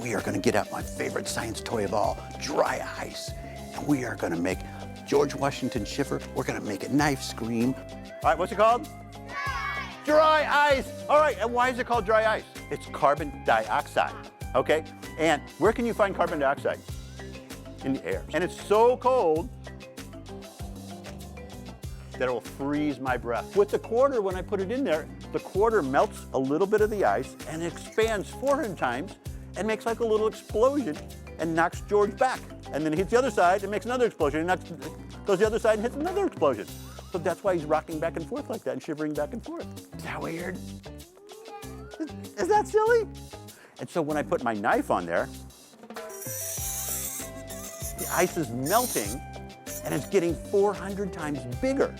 we are gonna get out my favorite science toy of all, dry ice. And we are gonna make George Washington shiver. We're gonna make a knife scream. All right, what's it called? Dry ice. All right, and why is it called dry ice? It's carbon dioxide, okay? And where can you find carbon dioxide? In the air. And it's so cold that it will freeze my breath. With the quarter, when I put it in there, the quarter melts a little bit of the ice and expands 400 times and makes like a little explosion and knocks George back. And then it hits the other side and makes another explosion and goes the other side and hits another explosion. So that's why he's rocking back and forth like that and shivering back and forth. Is that weird? Is that silly? And so when I put my knife on there, the ice is melting and it's getting 400 times bigger.